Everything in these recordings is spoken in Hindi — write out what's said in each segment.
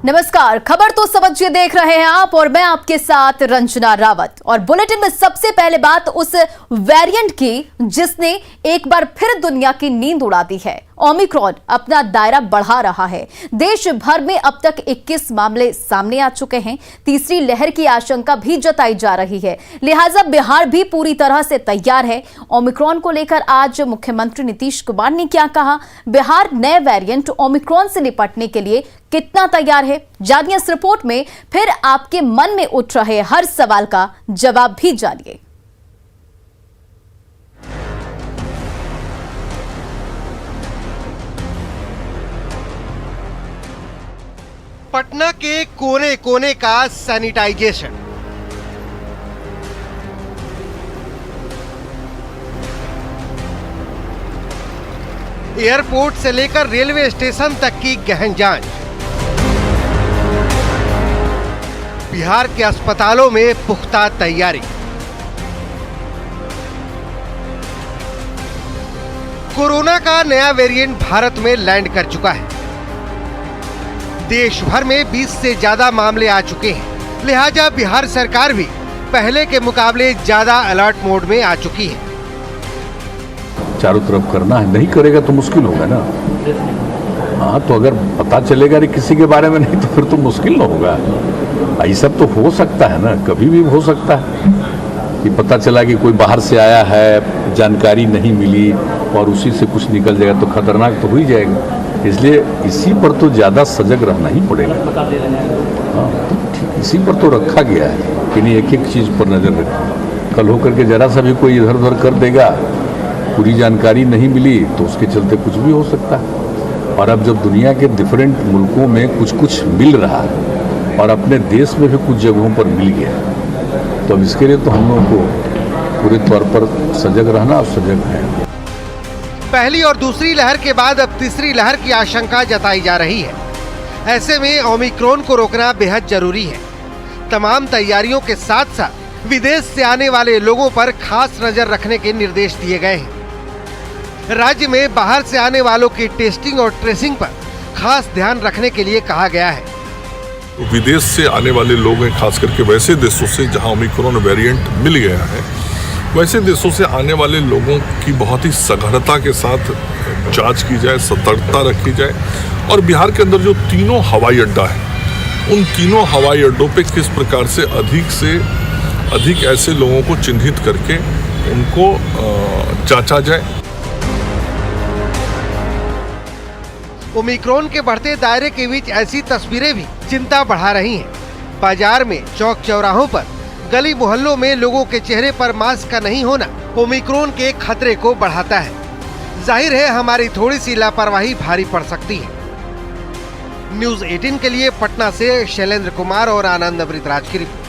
नमस्कार, खबर तो समझिए देख रहे हैं आप और मैं आपके साथ रंजना रावत। और बुलेटिन में सबसे पहले बात उस वेरिएंट की जिसने एक बार फिर दुनिया की नींद उड़ा दी है। ओमिक्रॉन अपना दायरा बढ़ा रहा है। देश भर में अब तक 21 मामले सामने आ चुके हैं। तीसरी लहर की आशंका भी जताई जा रही है, लिहाजा बिहार भी पूरी तरह से तैयार है। ओमिक्रॉन को लेकर आज मुख्यमंत्री नीतीश कुमार ने क्या कहा, बिहार नए वेरिएंट ओमिक्रॉन से निपटने के लिए कितना तैयार है, जानिए इस रिपोर्ट में। फिर आपके मन में उठ रहे हर सवाल का जवाब भी जानिए। पटना के कोने कोने का सैनिटाइजेशन, एयरपोर्ट से लेकर रेलवे स्टेशन तक की गहन जांच, बिहार के अस्पतालों में पुख्ता तैयारी। कोरोना का नया वेरिएंट भारत में लैंड कर चुका है। देश भर में 20 से ज्यादा मामले आ चुके हैं, लिहाजा बिहार सरकार भी पहले के मुकाबले ज्यादा अलर्ट मोड में आ चुकी है। चारों तरफ करना है, नहीं करेगा तो मुश्किल होगा ना। हाँ, तो अगर पता चलेगा रे किसी के बारे में नहीं तो फिर तो मुश्किल ना होगा। ये सब तो हो सकता है ना, कभी भी हो सकता है कि पता चला कि कोई बाहर से आया है, जानकारी नहीं मिली और उसी से कुछ निकल जाएगा तो खतरनाक तो हो ही जाएगा। इसलिए इसी पर तो ज़्यादा सजग रहना ही पड़ेगा। हाँ, तो इसी पर तो रखा गया है कि नहीं, एक एक चीज़ पर नज़र रखें। कल होकर के जरा सा भी कोई इधर उधर कर देगा, पूरी जानकारी नहीं मिली तो उसके चलते कुछ भी हो सकता है। और अब जब दुनिया के डिफरेंट मुल्कों में कुछ कुछ मिल रहा है और अपने देश में भी कुछ जगहों पर मिल गया, तो अब इसके लिए तो हम लोगों को पूरे तौर पर सजग रहना और सजग है। पहली और दूसरी लहर के बाद अब तीसरी लहर की आशंका जताई जा रही है। ऐसे में ओमिक्रॉन को रोकना बेहद जरूरी है। तमाम तैयारियों के साथ साथ विदेश से आने वाले लोगों पर खास नजर रखने के निर्देश दिए गए हैं। राज्य में बाहर से आने वालों की टेस्टिंग और ट्रेसिंग पर खास ध्यान रखने के लिए कहा गया है। विदेश से आने वाले लोग हैं, खास करके वैसे देशों से जहां ओमिक्रॉन वेरिएंट मिल गया है, वैसे देशों से आने वाले लोगों की बहुत ही सघनता के साथ जांच की जाए, सतर्कता रखी जाए। और बिहार के अंदर जो तीनों हवाई अड्डा है, उन तीनों हवाई अड्डों पे किस प्रकार से अधिक ऐसे लोगों को चिन्हित करके उनको जांचा जाए। ओमिक्रॉन के बढ़ते दायरे के बीच ऐसी तस्वीरें भी चिंता बढ़ा रही हैं। बाजार में, चौक चौराहों पर, गली मोहल्लों में लोगों के चेहरे पर मास्क का नहीं होना ओमिक्रॉन के खतरे को बढ़ाता है। जाहिर है हमारी थोड़ी सी लापरवाही भारी पड़ सकती है। न्यूज़ 18 के लिए पटना से शैलेंद्र कुमार और आनंद अमृतराज की रिपोर्ट।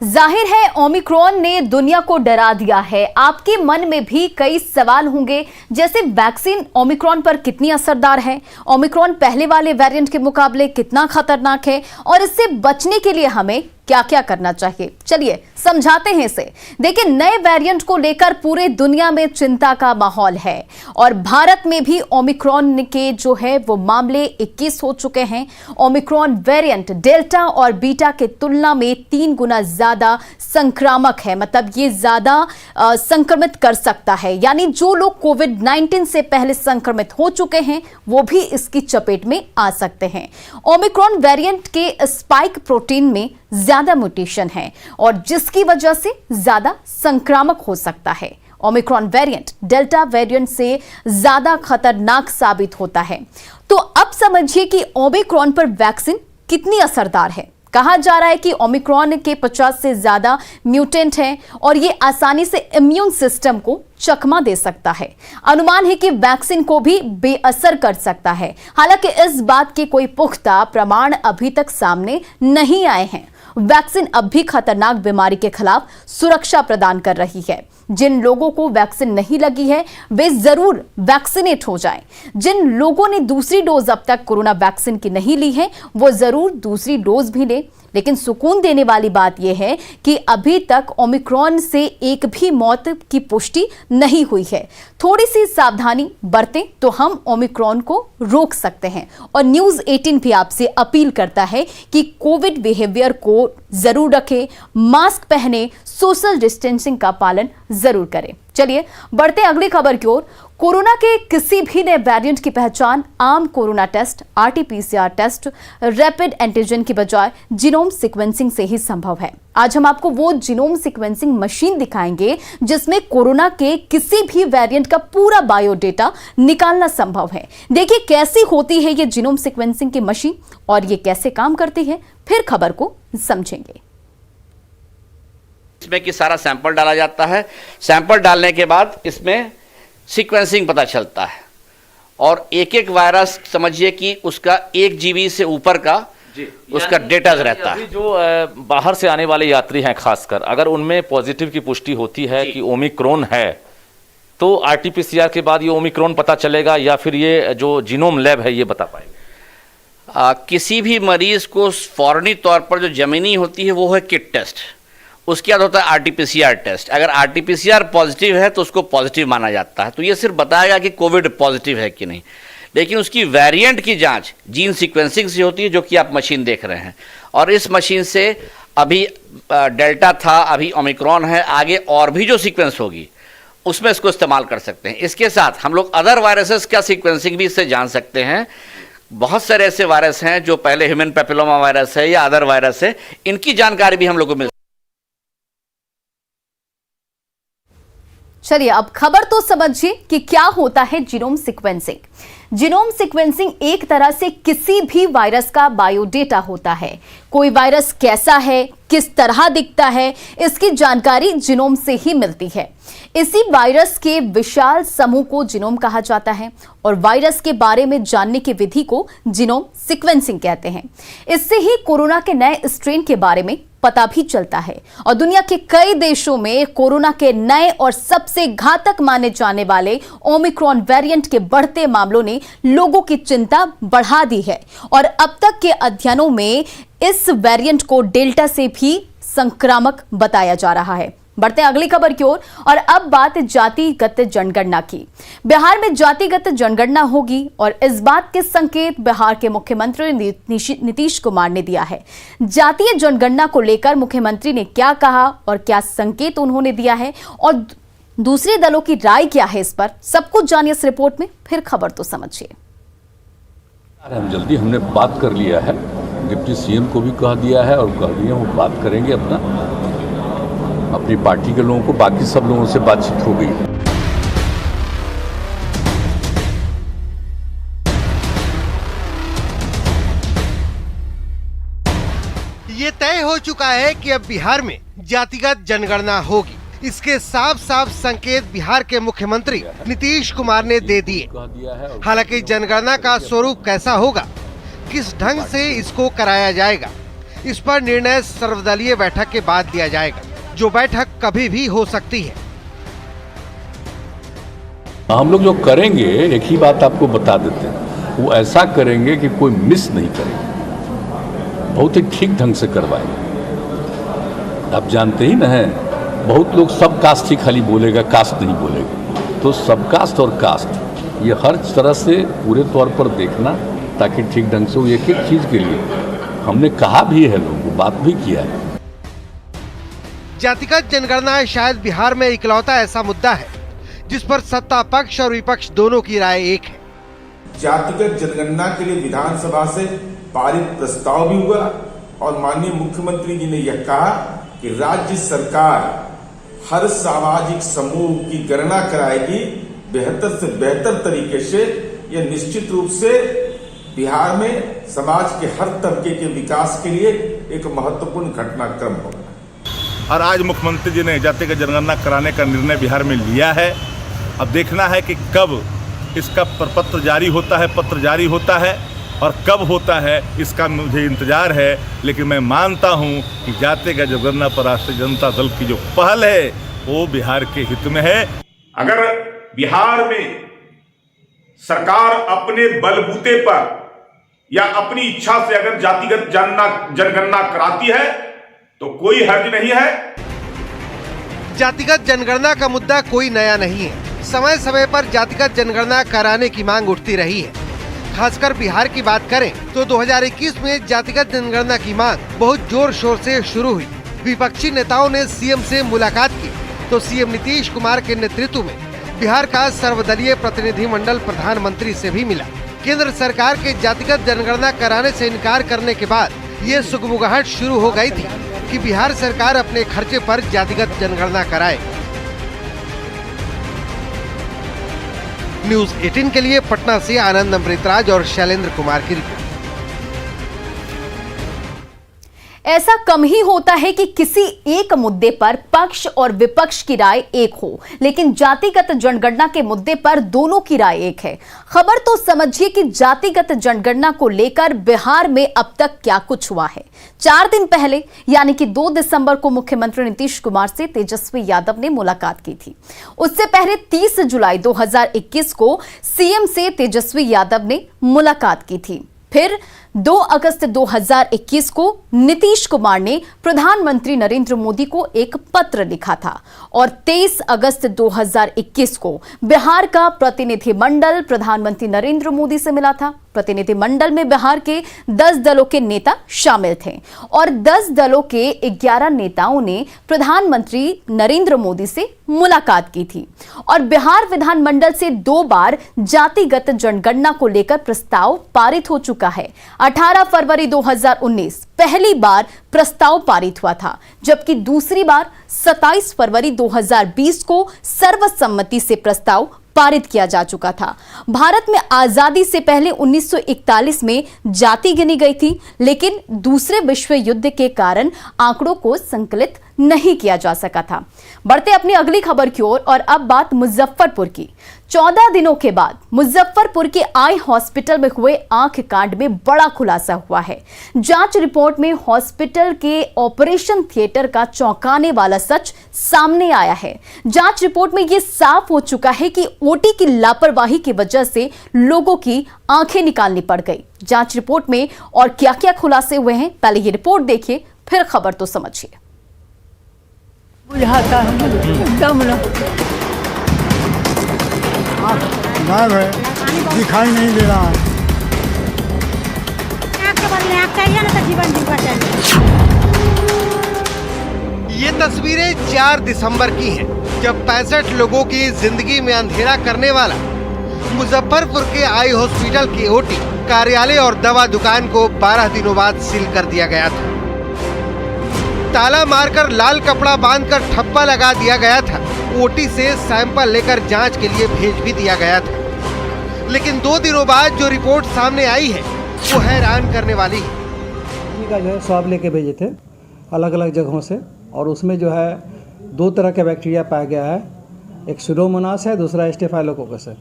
जाहिर है ओमिक्रॉन ने दुनिया को डरा दिया है। आपके मन में भी कई सवाल होंगे, जैसे वैक्सीन ओमिक्रॉन पर कितनी असरदार है, ओमिक्रॉन पहले वाले वेरिएंट के मुकाबले कितना खतरनाक है और इससे बचने के लिए हमें क्या क्या करना चाहिए। चलिए समझाते हैं इसे। देखिए, नए वेरिएंट को लेकर पूरे दुनिया में चिंता का माहौल है और भारत में भी ओमिक्रॉन के जो है वो मामले 21 हो चुके हैं। ओमिक्रॉन वेरिएंट डेल्टा और बीटा के तुलना में 3 गुना ज्यादा संक्रामक है, मतलब ये ज्यादा संक्रमित कर सकता है। यानी जो लोग कोविड-19 से पहले संक्रमित हो चुके हैं वो भी इसकी चपेट में आ सकते हैं। ओमिक्रॉन वेरिएंट के स्पाइक प्रोटीन में ज्यादा म्यूटेशन है और जिसकी वजह से ज्यादा संक्रामक हो सकता है। ओमिक्रॉन वेरिएंट डेल्टा वेरिएंट से ज्यादा खतरनाक साबित होता है। तो अब समझिए कि ओमिक्रॉन पर वैक्सीन कितनी असरदार है। कहा जा रहा है कि ओमिक्रॉन के 50 से ज्यादा म्यूटेंट हैं और ये आसानी से इम्यून सिस्टम को चकमा दे सकता है। अनुमान है कि वैक्सीन को भी बेअसर कर सकता है। हालांकि इस बात के कोई पुख्ता प्रमाण अभी तक सामने नहीं आए हैं। वैक्सीन अब भी खतरनाक बीमारी के खिलाफ सुरक्षा प्रदान कर रही है। जिन लोगों को वैक्सीन नहीं लगी है वे जरूर वैक्सीनेट हो जाएं। जिन लोगों ने दूसरी डोज अब तक कोरोना वैक्सीन की नहीं ली है वो जरूर दूसरी डोज भी लें। लेकिन सुकून देने वाली बात यह है कि अभी तक ओमिक्रॉन से एक भी मौत की पुष्टि नहीं हुई है। थोड़ी सी सावधानी बरतें तो हम ओमिक्रॉन को रोक सकते हैं। और न्यूज़ 18 भी आपसे अपील करता है कि कोविड बिहेवियर को जरूर रखें, मास्क पहने, सोशल डिस्टेंसिंग का पालन जरूर करें। चलिए बढ़ते अगली खबर की ओर। कोरोना के किसी भी नए वेरिएंट की पहचान आम corona test, RT-PCR test, rapid antigen की बजाय जीनोम सीक्वेंसिंग से ही संभव है। आज हम आपको वो जीनोम सीक्वेंसिंग मशीन दिखाएंगे जिसमें कोरोना के किसी भी वेरिएंट का पूरा बायोडेटा निकालना संभव है। देखिए कैसी होती है ये जीनोम सीक्वेंसिंग की मशीन और ये कैसे काम करती है, फिर खबर को समझेंगे। इसमें कि सारा सैंपल डाला जाता है। सैंपल डालने के बाद इसमें सीक्वेंसिंग पता चलता है और एक एक वायरस समझिए कि उसका 1 GB से ऊपर का उसका डेटा रहता है। जो बाहर से आने वाले यात्री हैं खासकर, अगर उनमें पॉजिटिव की पुष्टि होती है कि ओमिक्रॉन है, तो RT-PCR के बाद ये ओमिक्रॉन पता चलेगा या फिर ये जो जीनोम लैब है ये बता पाएगा? किसी भी मरीज को फौरनी तौर पर जो जमीनी होती है वो है किट टेस्ट, उसके बाद होता है RT-PCR टेस्ट। अगर RT-PCR पॉजिटिव है तो उसको पॉजिटिव माना जाता है, तो ये सिर्फ बताएगा कि कोविड पॉजिटिव है कि नहीं। लेकिन उसकी वेरिएंट की जांच जीन सीक्वेंसिंग से होती है, जो कि आप मशीन देख रहे हैं। और इस मशीन से अभी डेल्टा था, अभी ओमिक्रॉन है, आगे और भी जो सीक्वेंस होगी उसमें इसको इस्तेमाल कर सकते हैं। इसके साथ हम लोग अदर वायरसेस का सीक्वेंसिंग भी इससे जान सकते हैं। बहुत सारे ऐसे वायरस हैं जो पहले ह्यूमन पेपिलोमा वायरस है या अदर वायरस है, इनकी जानकारी भी हम लोग को मिल। चलिए अब खबर तो समझिए कि क्या होता है जीनोम सीक्वेंसिंग। जीनोम सीक्वेंसिंग एक तरह से किसी भी वायरस का बायोडेटा होता है। कोई वायरस कैसा है, किस तरह दिखता है, इसकी जानकारी जीनोम से ही मिलती है। इसी वायरस के विशाल समूह को जीनोम कहा जाता है और वायरस के बारे में जानने की विधि को जीनोम सीक्वेंसिंग कहते हैं। इससे ही कोरोना के नए स्ट्रेन के बारे में पता भी चलता है और दुनिया के कई देशों में कोरोना के नए और सबसे घातक माने जाने वाले ओमिक्रॉन वेरिएंट के बढ़ते मामलों ने लोगों की चिंता बढ़ा दी है और अब तक के अध्ययनों में इस वेरिएंट को डेल्टा से भी संक्रामक बताया जा रहा है। बढ़ते हैं अगली खबर की ओर और अब बात जातिगत जनगणना की। बिहार में जातिगत जनगणना होगी और इस बात के संकेत बिहार के मुख्यमंत्री नीतीश कुमार ने दिया है। जातीय जनगणना को लेकर मुख्यमंत्री ने क्या कहा और क्या संकेत उन्होंने दिया है और दूसरे दलों की राय क्या है, इस पर सब कुछ जानिए इस रिपोर्ट में, फिर खबर तो समझिए। हम जल्दी हमने बात कर लिया है, डिप्टी CM को भी कह दिया है और कह दिया वो बात करेंगे अपनी पार्टी के लोगों को, बाकी सब लोगों से बातचीत हो गई। ये तय हो चुका है कि अब बिहार में जातिगत जनगणना होगी। इसके साफ साफ संकेत बिहार के मुख्यमंत्री नीतीश कुमार ने दे दिए। हालांकि जनगणना का स्वरूप कैसा होगा, किस ढंग से इसको कराया जाएगा, इस पर निर्णय सर्वदलीय बैठक के बाद लिया जाएगा, जो बैठक कभी भी हो सकती है। हम लोग जो करेंगे, एक ही बात आपको बता देते हैं, वो ऐसा करेंगे कि कोई मिस नहीं करेंगे, बहुत ही ठीक ढंग से करवाएंगे। आप जानते ही ना हैं, बहुत लोग सब कास्ट ही खाली बोलेगा, कास्ट नहीं बोलेगा। तो सब कास्ट और कास्ट ये हर तरह से पूरे तौर पर देखना, ताकि ठीक ढंग से वो एक एक चीज के लिए हमने कहा भी है, लोगों को बात भी किया है। जातिगत जनगणना शायद बिहार में इकलौता ऐसा मुद्दा है जिस पर सत्ता पक्ष और विपक्ष दोनों की राय एक है। जातिगत जनगणना के लिए विधानसभा से पारित प्रस्ताव भी हुआ और माननीय मुख्यमंत्री जी ने यह कहा कि राज्य सरकार हर सामाजिक समूह की गणना कराएगी बेहतर से बेहतर तरीके से। यह निश्चित रूप से बिहार में समाज के हर तबके के विकास के लिए एक महत्वपूर्ण घटनाक्रम होगा। और आज मुख्यमंत्री जी ने जातिगत जनगणना कराने का निर्णय बिहार में लिया है। अब देखना है कि कब इसका पत्र जारी होता है और कब होता है, इसका मुझे इंतजार है। लेकिन मैं मानता हूं कि जातिगत जनगणना पर राष्ट्रीय जनता दल की जो पहल है वो बिहार के हित में है। अगर बिहार में सरकार अपने बलबूते पर या अपनी इच्छा से अगर जातिगत जनगणना कराती है तो कोई हर्ज नहीं है। जातिगत जनगणना का मुद्दा कोई नया नहीं है। समय समय पर जातिगत जनगणना कराने की मांग उठती रही है। खासकर बिहार की बात करें तो 2021 में जातिगत जनगणना की मांग बहुत जोर शोर से शुरू हुई। विपक्षी नेताओं ने सीएम से मुलाकात की तो सीएम नीतीश कुमार के नेतृत्व में बिहार का सर्वदलीय प्रतिनिधि मंडल प्रधानमंत्री से भी मिला। केंद्र सरकार के जातिगत जनगणना कराने से इनकार करने के बाद ये सुगबुगाहट शुरू हो गई थी कि बिहार सरकार अपने खर्चे पर जातिगत जनगणना कराए। न्यूज 18 के लिए पटना से आनंद अमृतराज और शैलेंद्र कुमार की रिपोर्ट। ऐसा कम ही होता है कि किसी एक मुद्दे पर पक्ष और विपक्ष की राय एक हो, लेकिन जातिगत जनगणना के मुद्दे पर दोनों की राय एक है। खबर तो समझिए कि जातिगत जनगणना को लेकर बिहार में अब तक क्या कुछ हुआ है। 4 दिन पहले यानी कि 2 दिसंबर को मुख्यमंत्री नीतीश कुमार से तेजस्वी यादव ने मुलाकात की थी। उससे पहले 30 जुलाई 2021 को सीएम से तेजस्वी यादव ने मुलाकात की थी। फिर 2 अगस्त 2021 को नीतीश कुमार ने प्रधानमंत्री नरेंद्र मोदी को एक पत्र लिखा था और 23 अगस्त 2021 को बिहार का प्रतिनिधिमंडल प्रधानमंत्री नरेंद्र मोदी से मिला था। प्रतिनिधिमंडल में बिहार के 10 दलों के नेता शामिल थे और 10 दलों के 11 नेताओं ने प्रधानमंत्री नरेंद्र मोदी से मुलाकात की थी और बिहार विधानमंडल से 2 बार जातिगत जनगणना को लेकर प्रस्ताव पारित हो चुका है। 18 फरवरी 2019 पहली बार प्रस्ताव पारित हुआ था, जबकि दूसरी बार 27 फरवरी 2020 को सर्वसम्मति से प्रस्ताव पारित किया जा चुका था। भारत में आजादी से पहले 1941 में जाति गिनी गई थी, लेकिन दूसरे विश्व युद्ध के कारण आंकड़ों को संकलित नहीं किया जा सका था। बढ़ते अपनी अगली खबर की ओर और अब बात मुजफ्फरपुर की। 14 दिनों के बाद मुजफ्फरपुर के आई हॉस्पिटल में हुए आंख कांड में बड़ा खुलासा हुआ है। जांच रिपोर्ट में हॉस्पिटल के ऑपरेशन थिएटर का चौंकाने वाला सच सामने आया है। जांच रिपोर्ट में यह साफ हो चुका है कि ओटी की लापरवाही की वजह से लोगों की आंखें निकालनी पड़ गई। जांच रिपोर्ट में और क्या क्या खुलासे हुए हैं, पहले ये रिपोर्ट देखिए, फिर खबर तो समझिए। बुझाता है एकदम गायब है, दिखाई नहीं दे रहा है। ये तस्वीरें 4 दिसंबर की हैं, जब 65 लोगों की जिंदगी में अंधेरा करने वाला मुजफ्फरपुर के आई हॉस्पिटल के ओटी, कार्यालय और दवा दुकान को 12 दिनों बाद सील कर दिया गया था। ताला मारकर लाल कपड़ा बांधकर ठप्पा लगा दिया गया था। ओटी से सैंपल लेकर जांच के लिए भेज भी दिया गया था, लेकिन 2 दिनों बाद जो रिपोर्ट सामने आई है वो हैरान करने वाली है। का जो है स्वाब लेके भेजे थे अलग अलग जगहों से, और उसमें जो है 2 तरह का बैक्टीरिया पाया गया है। एक सुडोमोनास है, दूसरा स्टेफाइलोकोकस है।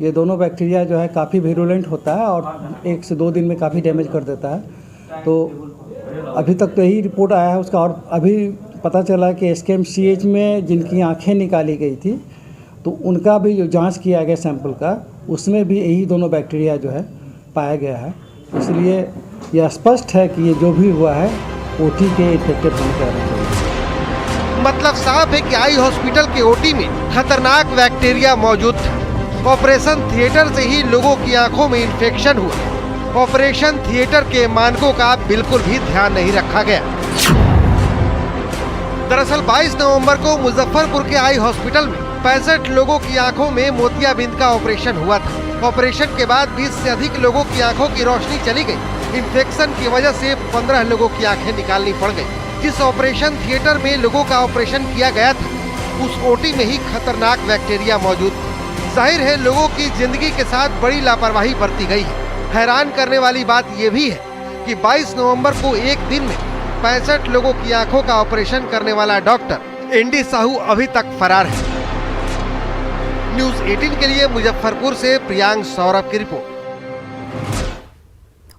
ये दोनों बैक्टीरिया जो है काफ़ी विरुलेंट होता है और 1 से 2 दिन में काफ़ी डैमेज कर देता है। तो अभी तक तो यही रिपोर्ट आया है उसका, और अभी पता चला कि SKMCH में जिनकी आंखें निकाली गई थी तो उनका भी जो जांच किया गया सैंपल का, उसमें भी यही दोनों बैक्टीरिया जो है पाया गया है। इसलिए यह स्पष्ट है कि ये जो भी हुआ है ओटी के इन्फेक्टेड होने के कारण। मतलब साफ है कि आई हॉस्पिटल के ओटी में खतरनाक बैक्टीरिया मौजूद था। ऑपरेशन थिएटर से ही लोगों की आंखों में इन्फेक्शन हुआ। ऑपरेशन थिएटर के मानकों का बिल्कुल भी ध्यान नहीं रखा गया। दरअसल 22 नवंबर को मुजफ्फरपुर के आई हॉस्पिटल में 65 लोगों की आंखों में मोतियाबिंद का ऑपरेशन हुआ था। ऑपरेशन के बाद 20 से अधिक लोगों की आंखों की रोशनी चली गई। इन्फेक्शन की वजह से 15 लोगों की आंखें निकालनी पड़ गई। जिस ऑपरेशन थिएटर में लोगों का ऑपरेशन किया गया था, उस ओटी में ही खतरनाक बैक्टीरिया मौजूद था। जाहिर है लोगों की जिंदगी के साथ बड़ी लापरवाही बरती गई है। हैरान करने वाली बात यह भी है कि 22 नवंबर को एक दिन में 65 लोगों की आंखों का ऑपरेशन करने वाला डॉक्टर एनडी साहू अभी तक फरार है। न्यूज 18 के लिए मुजफ्फरपुर से प्रियांक सौरभ की रिपोर्ट।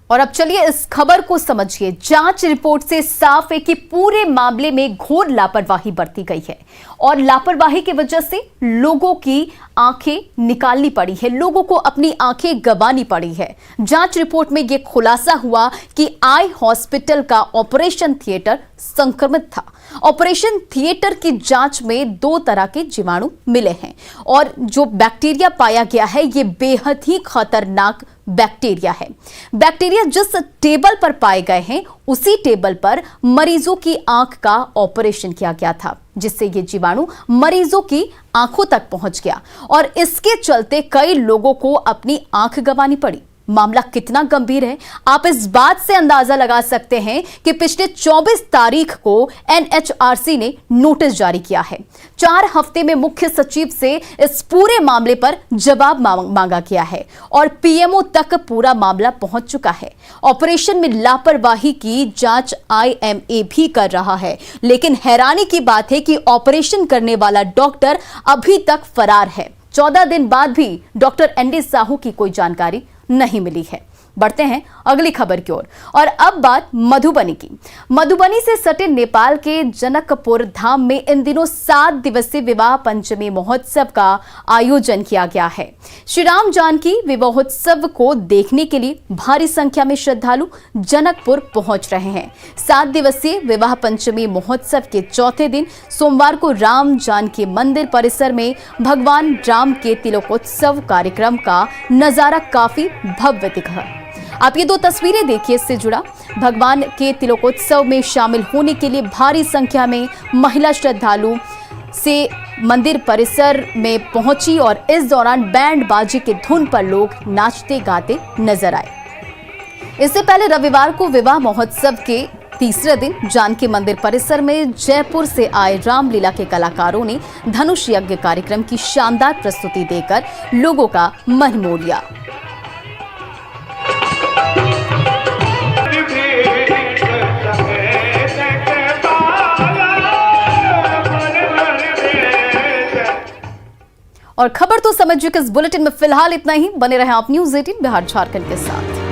और अब चलिए इस खबर को समझिए। जांच रिपोर्ट से साफ है कि पूरे मामले में घोर लापरवाही बरती गई है और लापरवाही की वजह से लोगों की आंखें निकालनी पड़ी है, लोगों को अपनी आंखें गंवानी पड़ी है। जांच रिपोर्ट में यह खुलासा हुआ कि आई हॉस्पिटल का ऑपरेशन थिएटर संक्रमित था। ऑपरेशन थिएटर की जांच में 2 तरह के जीवाणु मिले हैं और जो बैक्टीरिया पाया गया है ये बेहद ही खतरनाक बैक्टीरिया है। बैक्टीरिया जिस टेबल पर पाए गए हैं उसी टेबल पर मरीजों की आंख का ऑपरेशन किया गया था, जिससे ये जीवाणु मरीजों की आंखों तक पहुंच गया और इसके चलते कई लोगों को अपनी आंख गंवानी पड़ी। मामला कितना गंभीर है आप इस बात से अंदाजा लगा सकते हैं कि पिछले 24 तारीख को एनएचआरसी ने नोटिस जारी किया है। 4 हफ्ते में मुख्य सचिव से इस पूरे मामले पर जवाब मांगा गया है और पीएमओ तक पूरा मामला पहुंच चुका है। ऑपरेशन में लापरवाही की जांच आईएमए भी कर रहा है, लेकिन हैरानी की बात है कि ऑपरेशन करने वाला डॉक्टर अभी तक फरार है। 14 दिन बाद भी डॉक्टर एनडी साहू की कोई जानकारी नहीं मिली है। बढ़ते हैं अगली खबर की ओर और अब बात मधुबनी की। मधुबनी से सटे नेपाल के जनकपुर धाम में इन दिनों 7 दिवसीय विवाह पंचमी महोत्सव का आयोजन किया गया है। श्री राम जानकी विवाहोत्सव को देखने के लिए भारी संख्या में श्रद्धालु जनकपुर पहुंच रहे हैं। 7 दिवसीय विवाह पंचमी महोत्सव के चौथे दिन सोमवार को राम जानकी मंदिर परिसर में भगवान राम के तिलकोत्सव कार्यक्रम का नजारा काफी भव्य दिखा। आप ये 2 तस्वीरें देखिए इससे जुड़ा। भगवान के तिलकोत्सव में शामिल होने के लिए भारी संख्या में महिला श्रद्धालु से मंदिर परिसर में पहुंची और इस दौरान बैंड बाजी के धुन पर लोग नाचते गाते नजर आए। इससे पहले रविवार को विवाह महोत्सव के तीसरे दिन जानकी मंदिर परिसर में जयपुर से आए रामलीला के कलाकारों ने धनुष यज्ञ कार्यक्रम की शानदार प्रस्तुति देकर लोगों का मन मोह लिया। और खबर तो समझिए कि इस बुलेटिन में फिलहाल इतना ही। बने रहे आप न्यूज़ 18 बिहार झारखंड के साथ।